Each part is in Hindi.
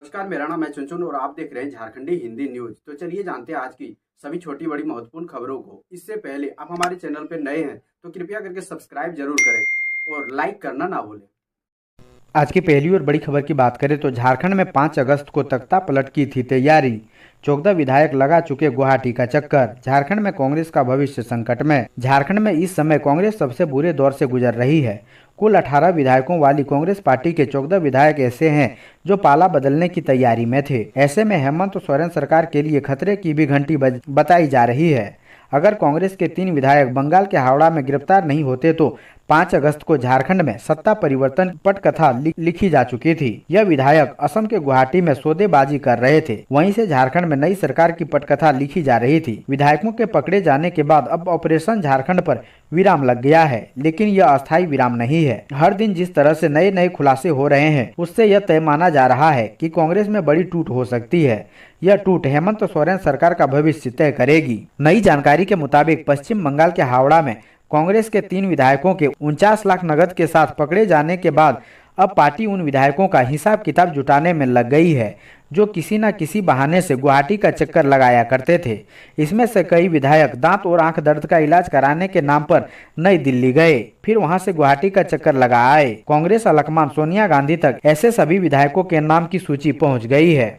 नमस्कार, मेरा नाम है चुनचुन और आप देख रहे हैं झारखंडी हिंदी न्यूज। तो चलिए जानते हैं आज की सभी छोटी बड़ी महत्वपूर्ण खबरों को। इससे पहले आप हमारे चैनल पर नए हैं तो कृपया करके सब्सक्राइब जरूर करें और लाइक करना ना भूलें। आज की पहली और बड़ी खबर की बात करें तो झारखंड में 5 अगस्त को तख्ता पलट की थी तैयारी। चौदह विधायक लगा चुके गुवाहाटी का चक्कर। झारखंड में कांग्रेस का भविष्य संकट में। झारखंड में इस समय कांग्रेस सबसे बुरे दौर से गुजर रही है। कुल 18 विधायकों वाली कांग्रेस पार्टी के 14 विधायक ऐसे हैं जो पाला बदलने की तैयारी में थे। ऐसे में हेमंत सोरेन सरकार के लिए खतरे की भी घंटी बताई जा रही है। अगर कांग्रेस के 3 विधायक बंगाल के हावड़ा में गिरफ्तार नहीं होते तो 5 अगस्त को झारखंड में सत्ता परिवर्तन पटकथा लिखी जा चुकी थी। यह विधायक असम के गुवाहाटी में सौदेबाजी कर रहे थे। वहीं से झारखंड में नई सरकार की पटकथा लिखी जा रही थी। विधायकों के पकड़े जाने के बाद अब ऑपरेशन झारखंड पर विराम लग गया है, लेकिन यह अस्थायी विराम नहीं है। हर दिन जिस तरह से नए नए खुलासे हो रहे हैं उससे यह तय माना जा रहा है कि कांग्रेस में बड़ी टूट हो सकती है। यह टूट हेमंत सोरेन सरकार का भविष्य तय करेगी। नई जानकारी के मुताबिक पश्चिम बंगाल के हावड़ा में कांग्रेस के 3 विधायकों के 49 लाख नकद के साथ पकड़े जाने के बाद अब पार्टी उन विधायकों का हिसाब किताब जुटाने में लग गई है जो किसी न किसी बहाने से गुवाहाटी का चक्कर लगाया करते थे। इसमें से कई विधायक दांत और आंख दर्द का इलाज कराने के नाम पर नई दिल्ली गए, फिर वहां से गुवाहाटी का चक्कर लगा आए। कांग्रेस अलकमान सोनिया गांधी तक ऐसे सभी विधायकों के नाम की सूची पहुँच गई है।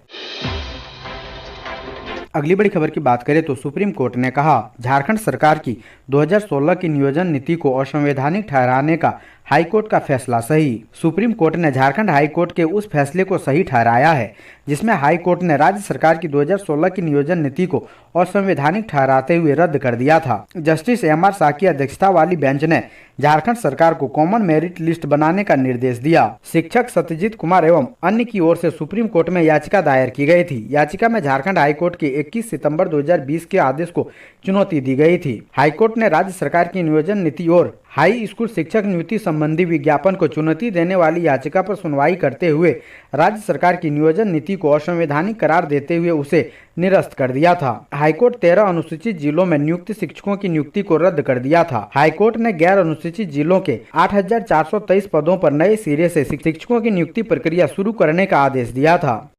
अगली बड़ी खबर की बात करें तो सुप्रीम कोर्ट ने कहा झारखंड सरकार की 2016 की नियोजन नीति को असंवैधानिक ठहराने का हाईकोर्ट का फैसला सही। सुप्रीम कोर्ट ने झारखंड हाईकोर्ट के उस फैसले को सही ठहराया है जिसमें हाईकोर्ट ने राज्य सरकार की 2016 की नियोजन नीति को असंवैधानिक ठहराते हुए रद्द कर दिया था। Justice MR. शाह की अध्यक्षता वाली बेंच ने झारखंड सरकार को कॉमन मेरिट लिस्ट बनाने का निर्देश दिया। शिक्षक सत्यजीत कुमार एवं अन्य की ओर से सुप्रीम कोर्ट में याचिका दायर की गई थी। याचिका में झारखंड हाईकोर्ट के 21 सितंबर 2020 के आदेश को चुनौती दी गई थी। हाईकोर्ट ने राज्य सरकार की नियोजन नीति और हाई स्कूल शिक्षक नियुक्ति संबंधी विज्ञापन को चुनौती देने वाली याचिका पर सुनवाई करते हुए राज्य सरकार की नियोजन नीति को असंवैधानिक करार देते हुए उसे निरस्त कर दिया था। हाईकोर्ट 13 अनुसूचित जिलों में नियुक्त शिक्षकों की नियुक्ति को रद्द कर दिया था। हाईकोर्ट ने गैर अनुसूचित जिलों के 8,423 पदों पर नए सिरे से शिक्षकों की नियुक्ति प्रक्रिया शुरू करने का आदेश दिया था।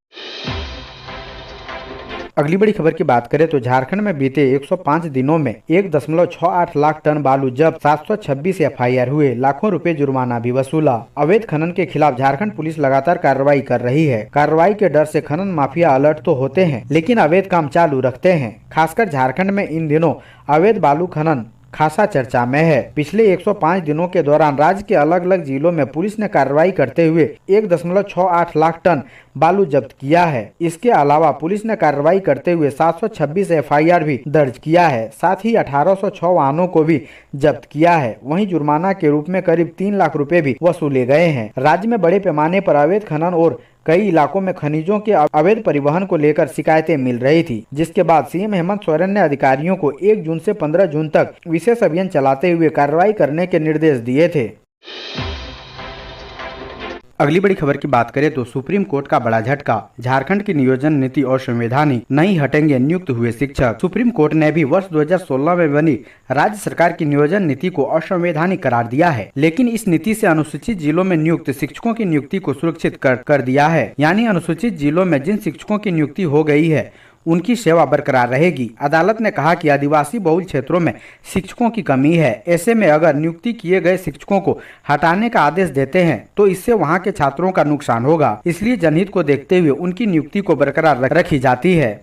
अगली बड़ी खबर की बात करें तो झारखंड में बीते 105 दिनों में 1.68 लाख टन बालू जब्त, 726 एफआईआर हुए, लाखों रुपए जुर्माना भी वसूला। अवैध खनन के खिलाफ झारखंड पुलिस लगातार कार्रवाई कर रही है। कार्रवाई के डर से खनन माफिया अलर्ट तो होते हैं लेकिन अवैध काम चालू रखते हैं। खासकर झारखंड में इन दिनों अवैध बालू खनन खासा चर्चा में है। पिछले 105 दिनों के दौरान राज्य के अलग अलग जिलों में पुलिस ने कार्रवाई करते हुए 1.68 लाख टन बालू जब्त किया है। इसके अलावा पुलिस ने कार्रवाई करते हुए 726 एफआईआर भी दर्ज किया है। साथ ही 1806 वाहनों को भी जब्त किया है। वहीं जुर्माना के रूप में करीब 3 लाख रुपए भी वसूले गए हैं। राज्य में बड़े पैमाने पर अवैध खनन और कई इलाकों में खनिजों के अवैध परिवहन को लेकर शिकायतें मिल रही थी, जिसके बाद सीएम हेमंत सोरेन ने अधिकारियों को 1 जून से 15 जून तक विशेष अभियान चलाते हुए कार्रवाई करने के निर्देश दिए थे। अगली बड़ी खबर की बात करें तो सुप्रीम कोर्ट का बड़ा झटका, झारखंड की नियोजन नीति और संवैधानिक नहीं हटेंगे नियुक्त हुए शिक्षक। सुप्रीम कोर्ट ने भी वर्ष 2016 में बनी राज्य सरकार की नियोजन नीति को असंवैधानिक करार दिया है, लेकिन इस नीति से अनुसूचित जिलों में नियुक्त शिक्षकों की नियुक्ति को सुरक्षित कर दिया है। यानी अनुसूचित जिलों में जिन शिक्षकों की नियुक्ति हो गई है उनकी सेवा बरकरार रहेगी। अदालत ने कहा कि आदिवासी बहुल क्षेत्रों में शिक्षकों की कमी है। ऐसे में अगर नियुक्ति किए गए शिक्षकों को हटाने का आदेश देते हैं तो इससे वहां के छात्रों का नुकसान होगा। इसलिए जनहित को देखते हुए उनकी नियुक्ति को बरकरार रखी जाती है।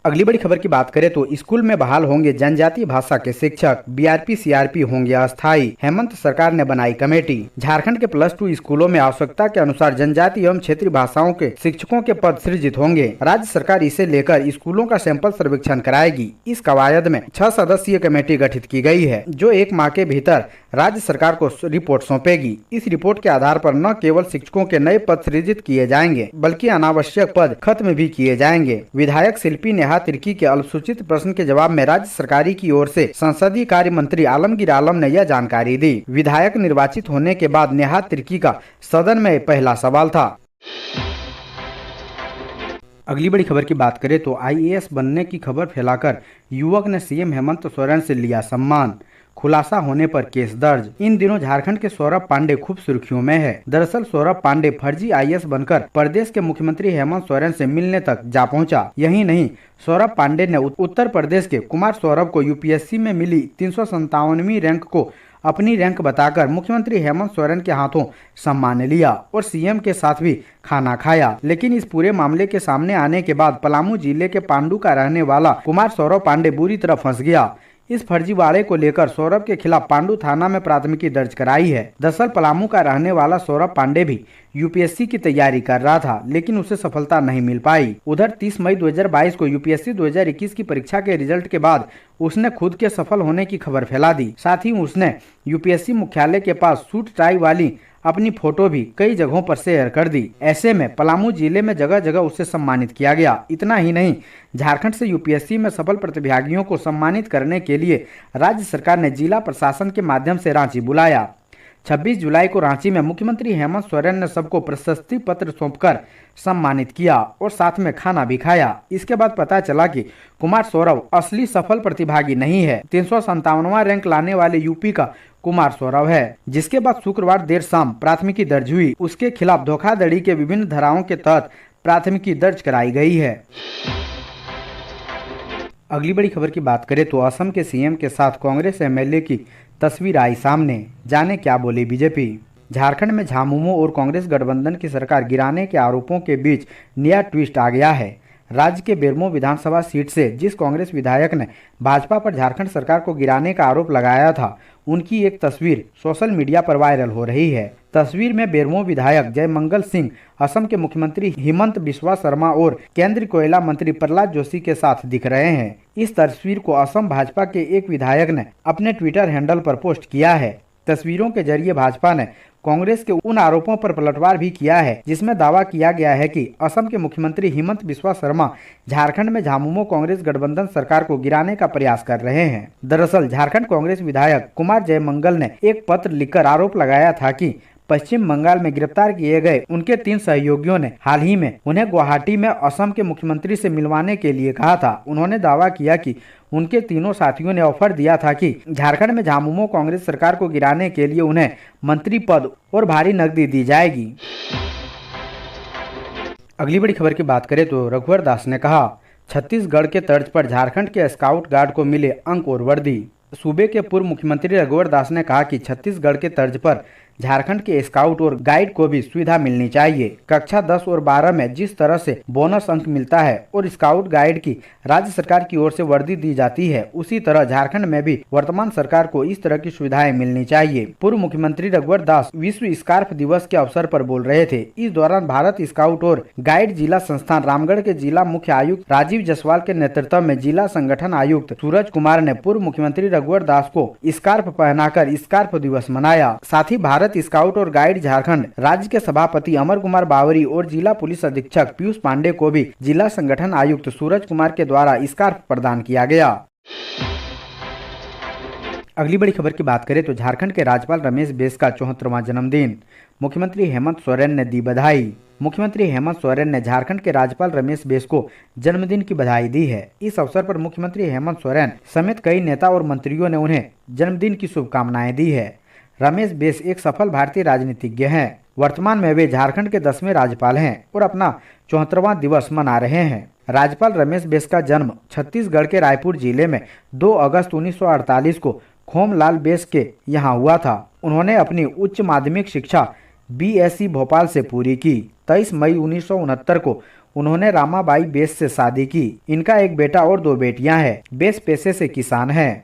अगली बड़ी खबर की बात करें तो स्कूल में बहाल होंगे जनजातीय भाषा के शिक्षक, बीआरपी सीआरपी होंगे अस्थायी। हेमंत सरकार ने बनाई कमेटी। झारखंड के +2 स्कूलों में आवश्यकता के अनुसार जनजातीय एवं क्षेत्रीय भाषाओं के शिक्षकों के पद सृजित होंगे। राज्य सरकार इसे लेकर स्कूलों का सैंपल सर्वेक्षण कराएगी। इस कवायद में 6 सदस्यीय कमेटी गठित की गई है जो 1 माह के भीतर राज्य सरकार को रिपोर्ट सौंपेगी। इस रिपोर्ट के आधार पर न केवल शिक्षकों के नए पद सृजित किए जाएंगे बल्कि अनावश्यक पद खत्म भी किए जाएंगे। विधायक शिल्पी नेहा तिर्की के अल्पसूचित प्रश्न के जवाब में राज्य सरकार की ओर से संसदीय कार्य मंत्री आलमगीर आलम ने यह जानकारी दी। विधायक निर्वाचित होने के बाद नेहा तिर्की का सदन में पहला सवाल था। अगली बड़ी खबर की बात करें तो आईएएस बनने की खबर फैलाकर युवक ने सीएम हेमंत सोरेन से लिया सम्मान। खुलासा होने पर केस दर्ज। इन दिनों झारखंड के सौरभ पांडे खूब सुर्खियों में है। दरअसल सौरभ पांडे फर्जी IAS बनकर प्रदेश के मुख्यमंत्री हेमंत सोरेन से मिलने तक जा पहुंचा। यही नहीं, सौरभ पांडे ने उत्तर प्रदेश के कुमार सौरभ को UPSC में मिली 357वीं रैंक को अपनी रैंक बताकर मुख्यमंत्री हेमंत सोरेन के हाथों सम्मान लिया और CM के साथ भी खाना खाया। लेकिन इस पूरे मामले के सामने आने के बाद पलामू जिले के पांडु का रहने वाला कुमार सौरभ पांडे बुरी तरह फंस गया। इस फर्जीवाड़े को लेकर सौरभ के खिलाफ पांडु थाना में प्राथमिकी दर्ज कराई है। दरअसल पलामू का रहने वाला सौरभ पांडे भी UPSC की तैयारी कर रहा था, लेकिन उसे सफलता नहीं मिल पाई। उधर 30 मई 2022 को UPSC 2021 की परीक्षा के रिजल्ट के बाद उसने खुद के सफल होने की खबर फैला दी। साथ ही उसने UPSC मुख्यालय के पास सूट टाई वाली अपनी फोटो भी कई जगहों पर शेयर कर दी। ऐसे में पलामू जिले में जगह जगह उसे सम्मानित किया गया। इतना ही नहीं, झारखंड से UPSC में सफल प्रतिभागियों को सम्मानित करने के लिए राज्य सरकार ने जिला प्रशासन के माध्यम से रांची बुलाया। 26 जुलाई को रांची में मुख्यमंत्री हेमंत सोरेन ने सबको प्रशस्ति पत्र सौंपकर सम्मानित किया और साथ में खाना भी खाया। इसके बाद पता चला कि कुमार सौरभ असली सफल प्रतिभागी नहीं है। 357वां रैंक लाने वाले यूपी का कुमार सौरभ है, जिसके बाद शुक्रवार देर शाम प्राथमिकी दर्ज हुई। उसके खिलाफ धोखाधड़ी के विभिन्न धाराओं के तहत प्राथमिकी दर्ज कराई गई है। अगली बड़ी खबर की बात करें तो असम के CM के साथ कांग्रेस MLA की तस्वीर आई सामने। जाने क्या बोली बीजेपी। झारखंड में झामुमो और कांग्रेस गठबंधन की सरकार गिराने के आरोपों के बीच नया ट्विस्ट आ गया है। राज्य के बेरमो विधानसभा सीट से जिस कांग्रेस विधायक ने भाजपा पर झारखंड सरकार को गिराने का आरोप लगाया था, उनकी एक तस्वीर सोशल मीडिया पर वायरल हो रही है। तस्वीर में बेरमो विधायक जयमंगल सिंह, असम के मुख्यमंत्री हिमंत बिस्वा शर्मा और केंद्रीय कोयला मंत्री प्रहलाद जोशी के साथ दिख रहे हैं। इस तस्वीर को असम भाजपा के एक विधायक ने अपने ट्विटर हैंडल पर पोस्ट किया है। तस्वीरों के जरिए भाजपा ने कांग्रेस के उन आरोपों पर पलटवार भी किया है जिसमें दावा किया गया है कि असम के मुख्यमंत्री हिमंत बिस्वा शर्मा झारखंड में झामुमो कांग्रेस गठबंधन सरकार को गिराने का प्रयास कर रहे हैं। दरअसल झारखंड कांग्रेस विधायक कुमार जयमंगल ने एक पत्र लिखकर आरोप लगाया था कि पश्चिम बंगाल में गिरफ्तार किए गए उनके 3 सहयोगियों ने हाल ही में उन्हें गुवाहाटी में असम के मुख्यमंत्री से मिलवाने के लिए कहा था। उन्होंने दावा किया कि उनके तीनों साथियों ने ऑफर दिया था कि झारखंड में झामुमो कांग्रेस सरकार को गिराने के लिए उन्हें मंत्री पद और भारी नकदी दी जाएगी। अगली बड़ी खबर की बात करें तो रघुवर दास ने कहा, छत्तीसगढ़ के तर्ज पर झारखंड के स्काउट गार्ड को मिले अंक और वर्दी। सूबे के पूर्व मुख्यमंत्री रघुवर दास ने कहा कि छत्तीसगढ़ के तर्ज पर झारखंड के स्काउट और गाइड को भी सुविधा मिलनी चाहिए। कक्षा 10 और 12 में जिस तरह से बोनस अंक मिलता है और स्काउट गाइड की राज्य सरकार की ओर से वर्दी दी जाती है, उसी तरह झारखंड में भी वर्तमान सरकार को इस तरह की सुविधाएं मिलनी चाहिए। पूर्व मुख्यमंत्री रघुवर दास विश्व स्कार्फ दिवस के अवसर पर बोल रहे थे। इस दौरान भारत स्काउट और गाइड जिला संस्थान रामगढ़ के जिला मुख्य आयुक्त राजीव जसवाल के नेतृत्व में जिला संगठन आयुक्त सूरज कुमार ने पूर्व मुख्यमंत्री रघुवर दास को स्कार्फ पहनाकर स्कार्फ दिवस मनाया। साथ ही भारत स्काउट और गाइड झारखंड राज्य के सभापति अमर कुमार बावरी और जिला पुलिस अधीक्षक पीयूष पांडे को भी जिला संगठन आयुक्त सूरज कुमार के द्वारा स्कार्फ प्रदान किया गया। अगली बड़ी खबर की बात करें तो झारखंड के राज्यपाल रमेश बैस का 74वां जन्मदिन। मुख्यमंत्री हेमंत सोरेन ने दी बधाई। मुख्यमंत्री हेमंत सोरेन ने झारखंड के राज्यपाल रमेश बैस को जन्मदिन की बधाई दी है। इस अवसर पर मुख्यमंत्री हेमंत सोरेन समेत कई नेता और मंत्रियों ने उन्हें जन्मदिन की शुभकामनाएं दी है। रमेश बैस एक सफल भारतीय राजनीतिज्ञ हैं। वर्तमान में वे झारखंड के 10वें राज्यपाल हैं और अपना 74वां दिवस मना रहे हैं। राज्यपाल रमेश बैस का जन्म छत्तीसगढ़ के रायपुर जिले में 2 अगस्त 1948 को खोमलाल बैस के यहाँ हुआ था। उन्होंने अपनी उच्च माध्यमिक शिक्षा BSc भोपाल से पूरी की। 23 मई 1969 को उन्होंने रामाबाई बैस से शादी की। इनका एक बेटा और 2 बेटियां हैं। बैस पेशे से किसान हैं।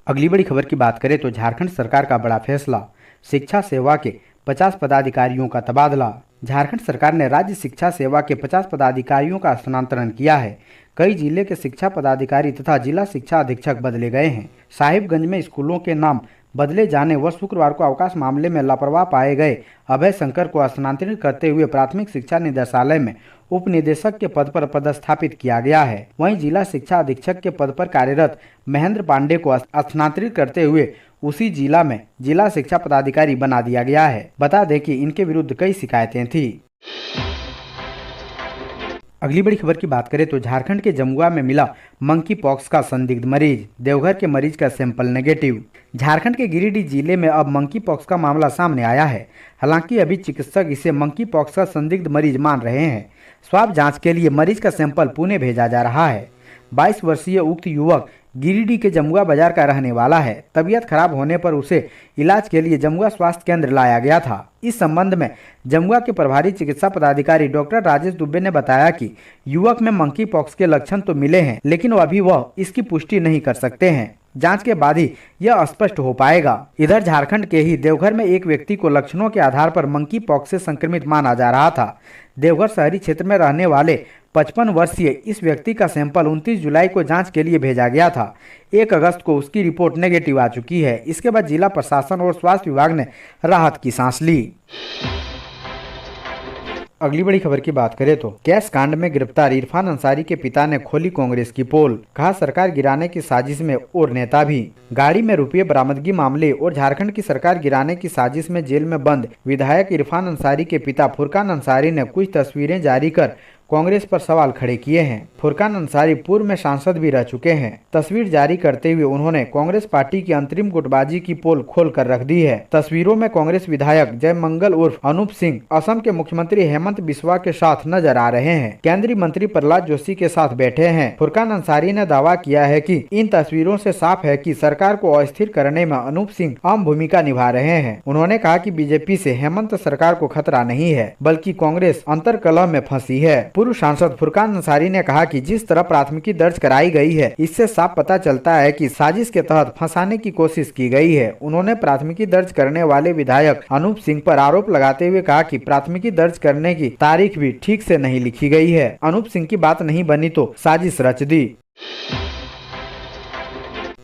अगली बड़ी खबर की बात करें तो झारखंड सरकार का बड़ा फैसला, शिक्षा सेवा के 50 पदाधिकारियों का तबादला। झारखंड सरकार ने राज्य शिक्षा सेवा के 50 पदाधिकारियों का स्थानांतरण किया है। कई जिले के शिक्षा पदाधिकारी तथा जिला शिक्षा अधीक्षक बदले गए हैं। साहिबगंज में स्कूलों के नाम बदले जाने व शुक्रवार को अवकाश मामले में लापरवाह पाए गए अभय शंकर को स्थानांतरित करते हुए प्राथमिक शिक्षा निदेशालय में उप निदेशक के पद पर पदस्थापित किया गया है। वहीं जिला शिक्षा अधीक्षक के पद पर कार्यरत महेंद्र पांडे को स्थानांतरित करते हुए उसी जिला में जिला शिक्षा पदाधिकारी बना दिया गया है। बता दें कि इनके विरुद्ध कई शिकायतें थी। अगली बड़ी खबर की बात करें तो झारखंड के जमुआ में मिला मंकी पॉक्स का संदिग्ध मरीज, देवघर के मरीज का सैंपल नेगेटिव। झारखंड के गिरिडीह जिले में अब मंकी पॉक्स का मामला सामने आया है। हालांकि अभी चिकित्सक इसे मंकी पॉक्स का संदिग्ध मरीज मान रहे हैं। स्वाब जांच के लिए मरीज का सैंपल पुणे भेजा जा रहा है। 22 वर्षीय उक्त युवक गिरिडीह के जमुआ बाजार का रहने वाला है। तबीयत खराब होने पर उसे इलाज के लिए जमुआ स्वास्थ्य केंद्र लाया गया था। इस संबंध में जमुआ के प्रभारी चिकित्सा पदाधिकारी डॉक्टर राजेश दुबे ने बताया कि युवक में मंकी पॉक्स के लक्षण तो मिले हैं, लेकिन अभी वह इसकी पुष्टि नहीं कर सकते हैं। जांच के बाद ही यह स्पष्ट हो पाएगा। इधर झारखंड के ही देवघर में एक व्यक्ति को लक्षणों के आधार पर मंकी पॉक्स से संक्रमित माना जा रहा था। देवघर शहरी क्षेत्र में रहने वाले 55 वर्षीय इस व्यक्ति का सैंपल 29 जुलाई को जांच के लिए भेजा गया था। 1 अगस्त को उसकी रिपोर्ट नेगेटिव आ चुकी है। इसके बाद जिला प्रशासन और स्वास्थ्य विभाग ने राहत की सांस ली। अगली बड़ी खबर की बात करें तो कैश कांड में गिरफ्तार इरफान अंसारी के पिता ने खोली कांग्रेस की पोल। कहा सरकार गिराने की साजिश में और नेता भी। गाड़ी में रुपये बरामदगी मामले और झारखंड की सरकार गिराने की साजिश में जेल में बंद विधायक इरफान अंसारी के पिता फुरकान अंसारी ने कुछ तस्वीरें जारी कर कांग्रेस पर सवाल खड़े किए हैं। फुरकान अंसारी पूर्व में सांसद भी रह चुके हैं। तस्वीर जारी करते हुए उन्होंने कांग्रेस पार्टी की अंतरिम गुटबाजी की पोल खोल कर रख दी है। तस्वीरों में कांग्रेस विधायक जय मंगल उर्फ अनूप सिंह असम के मुख्यमंत्री हेमंत बिस्वा के साथ नजर आ रहे हैं। केंद्रीय मंत्री प्रहलाद जोशी के साथ बैठे हैं। फुरकान अंसारी ने दावा किया है कि इन तस्वीरों से साफ है कि सरकार को अस्थिर करने में अनूप सिंह अहम भूमिका निभा रहे हैं। उन्होंने कहा कि बीजेपी से हेमंत सरकार को खतरा नहीं है, बल्कि कांग्रेस अंतर्कलह में फंसी है। पूर्व सांसद फुरकान अंसारी ने कहा कि जिस तरह प्राथमिकी दर्ज कराई गई है, इससे साफ पता चलता है कि साजिश के तहत फंसाने की कोशिश की गई है। उन्होंने प्राथमिकी दर्ज करने वाले विधायक अनूप सिंह पर आरोप लगाते हुए कहा कि प्राथमिकी दर्ज करने की तारीख भी ठीक से नहीं लिखी गई है। अनूप सिंह की बात नहीं बनी तो साजिश रच दी।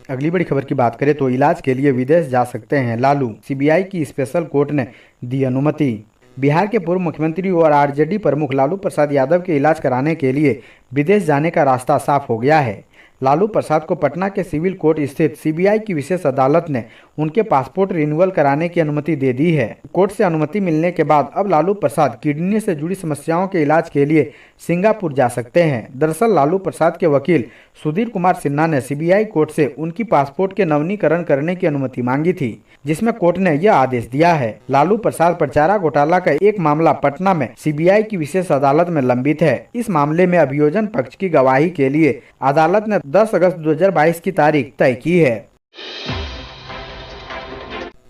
अगली बड़ी खबर की बात करें तो इलाज के लिए विदेश जा सकते हैं लालू। सीबीआई की स्पेशल कोर्ट ने दी अनुमति। बिहार के पूर्व मुख्यमंत्री और आरजेडी प्रमुख लालू प्रसाद यादव के इलाज कराने के लिए विदेश जाने का रास्ता साफ हो गया है। लालू प्रसाद को पटना के सिविल कोर्ट स्थित सीबीआई की विशेष अदालत ने उनके पासपोर्ट रिन्यूअल कराने की अनुमति दे दी है। कोर्ट से अनुमति मिलने के बाद अब लालू प्रसाद किडनी से जुड़ी समस्याओं के इलाज के लिए सिंगापुर जा सकते हैं। दरअसल लालू प्रसाद के वकील सुधीर कुमार सिन्हा ने सीबीआई कोर्ट से उनकी पासपोर्ट के नवीनीकरण करने की अनुमति मांगी थी, जिसमें कोर्ट ने यह आदेश दिया है। लालू प्रसाद पर चारा घोटाला का एक मामला पटना में सीबीआई की विशेष अदालत में लंबित है। इस मामले में अभियोजन पक्ष की गवाही के लिए अदालत ने 10 अगस्त 2022 की तारीख तय की है।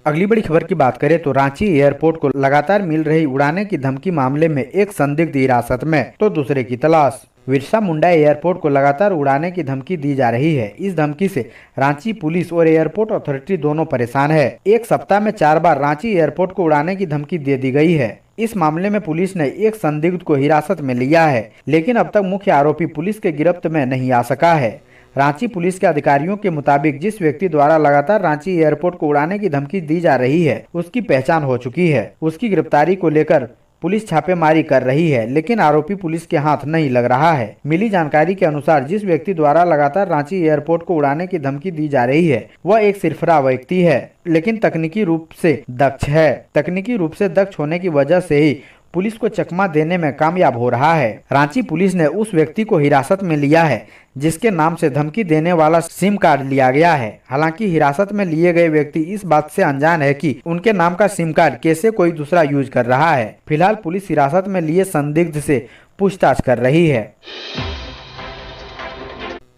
अगली बड़ी खबर की बात करें तो रांची एयरपोर्ट को लगातार मिल रही उड़ाने की धमकी मामले में एक संदिग्ध हिरासत में तो दूसरे की तलाश। बिरसा मुंडा एयरपोर्ट को लगातार उड़ाने की धमकी दी जा रही है। इस धमकी से रांची पुलिस और एयरपोर्ट अथॉरिटी दोनों परेशान है। एक सप्ताह में 4 बार रांची एयरपोर्ट को उड़ाने की धमकी दे दी गई है। इस मामले में पुलिस ने एक संदिग्ध को हिरासत में लिया है, लेकिन अब तक मुख्य आरोपी पुलिस के गिरफ्त में नहीं आ सका है। रांची पुलिस के अधिकारियों के मुताबिक जिस व्यक्ति द्वारा लगातार रांची एयरपोर्ट को उड़ाने की धमकी दी जा रही है, उसकी पहचान हो चुकी है। उसकी गिरफ्तारी को लेकर पुलिस छापेमारी कर रही है, लेकिन आरोपी पुलिस के हाथ नहीं लग रहा है। मिली जानकारी के अनुसार जिस व्यक्ति द्वारा लगातार रांची एयरपोर्ट को उड़ाने की धमकी दी जा रही है, वह एक सिरफरा व्यक्ति है, लेकिन तकनीकी रूप से दक्ष है। तकनीकी रूप से दक्ष होने की वजह से ही पुलिस को चकमा देने में कामयाब हो रहा है। रांची पुलिस ने उस व्यक्ति को हिरासत में लिया है जिसके नाम से धमकी देने वाला सिम कार्ड लिया गया है। हालांकि हिरासत में लिए गए व्यक्ति इस बात से अनजान है कि उनके नाम का सिम कार्ड कैसे कोई दूसरा यूज कर रहा है। फिलहाल पुलिस हिरासत में लिए संदिग्ध से पूछताछ कर रही है।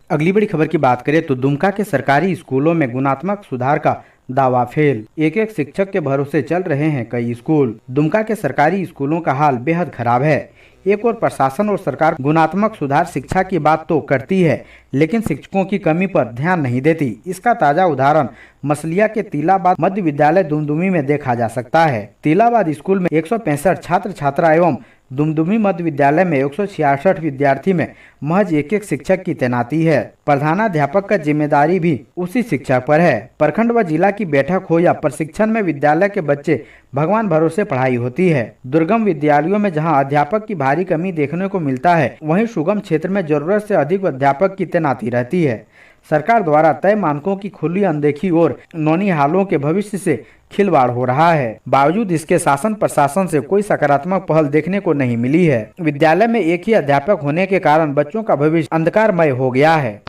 अगली बड़ी खबर की बात करें तो दुमका के सरकारी स्कूलों में गुणात्मक सुधार का दावा फेल। एक शिक्षक के भरोसे चल रहे हैं कई स्कूल। दुमका के सरकारी स्कूलों का हाल बेहद खराब है। एक और प्रशासन और सरकार गुणात्मक सुधार शिक्षा की बात तो करती है, लेकिन शिक्षकों की कमी पर ध्यान नहीं देती। इसका ताजा उदाहरण मसलिया के तिलाबाद मध्य विद्यालय दुमदुमी में देखा जा सकता है। तिलाबाद स्कूल में 165 छात्र छात्रा एवं दुमदुमी मध्य विद्यालय में 166 विद्यार्थी में महज एक शिक्षक की तैनाती है। प्रधानाध्यापक का जिम्मेदारी भी उसी शिक्षक पर है। प्रखंड व जिला की बैठक हो या प्रशिक्षण में विद्यालय के बच्चे भगवान भरोसे पढ़ाई होती है। दुर्गम विद्यालयों में जहां अध्यापक की भारी कमी देखने को मिलता है, वहीं सुगम क्षेत्र में जरूरत से अधिक अध्यापक की तैनाती रहती है। सरकार द्वारा तय मानकों की खुली अनदेखी और नौनिहालों के भविष्य से खिलवाड़ हो रहा है। बावजूद इसके शासन प्रशासन से कोई सकारात्मक पहल देखने को नहीं मिली है। विद्यालय में एक ही अध्यापक होने के कारण बच्चों का भविष्य अंधकारमय हो गया है।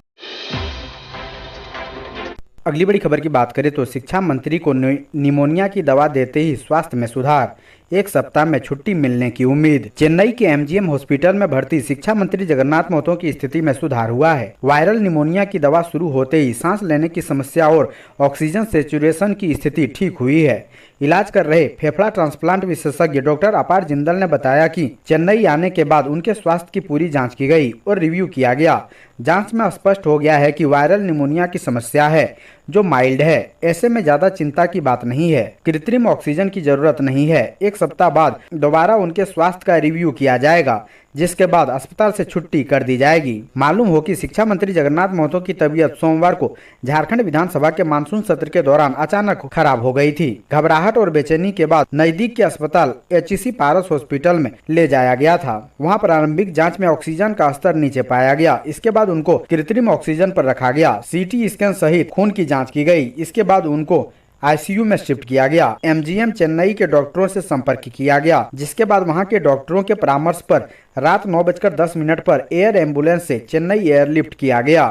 अगली बड़ी खबर की बात करें तो शिक्षा मंत्री को निमोनिया की दवा देते ही स्वास्थ्य में सुधार, एक सप्ताह में छुट्टी मिलने की उम्मीद। चेन्नई के एमजीएम हॉस्पिटल में भर्ती शिक्षा मंत्री जगन्नाथ महतो की स्थिति में सुधार हुआ है। वायरल निमोनिया की दवा शुरू होते ही सांस लेने की समस्या और ऑक्सीजन सैचुरेशन की स्थिति ठीक हुई है। इलाज कर रहे फेफड़ा ट्रांसप्लांट विशेषज्ञ डॉक्टर अपार जिंदल ने बताया कि चेन्नई आने के बाद उनके स्वास्थ्य की पूरी जांच की गई और रिव्यू किया गया। जांच में स्पष्ट हो गया है कि वायरल निमोनिया की समस्या है जो माइल्ड है। ऐसे में ज्यादा चिंता की बात नहीं है। कृत्रिम ऑक्सीजन की जरूरत नहीं है। एक सप्ताह बाद दोबारा उनके स्वास्थ्य का रिव्यू किया जाएगा, जिसके बाद अस्पताल से छुट्टी कर दी जाएगी। मालूम हो कि शिक्षा मंत्री जगन्नाथ महतो की तबीयत सोमवार को झारखंड विधानसभा के मानसून सत्र के दौरान अचानक खराब हो गई थी। घबराहट और बेचैनी के बाद नजदीक के अस्पताल एचईसी पारस हॉस्पिटल में ले जाया गया था। वहां प्रारंभिक जांच में ऑक्सीजन का स्तर नीचे पाया गया। इसके बाद उनको कृत्रिम ऑक्सीजन पर रखा गया। सीटी स्कैन सहित खून की जाँच की गई। इसके बाद उनको आईसीयू में शिफ्ट किया गया। एमजीएम चेन्नई के डॉक्टरों से संपर्क किया गया, जिसके बाद वहां के डॉक्टरों के परामर्श पर रात 9:10 पर एयर एम्बुलेंस से चेन्नई एयरलिफ्ट किया गया।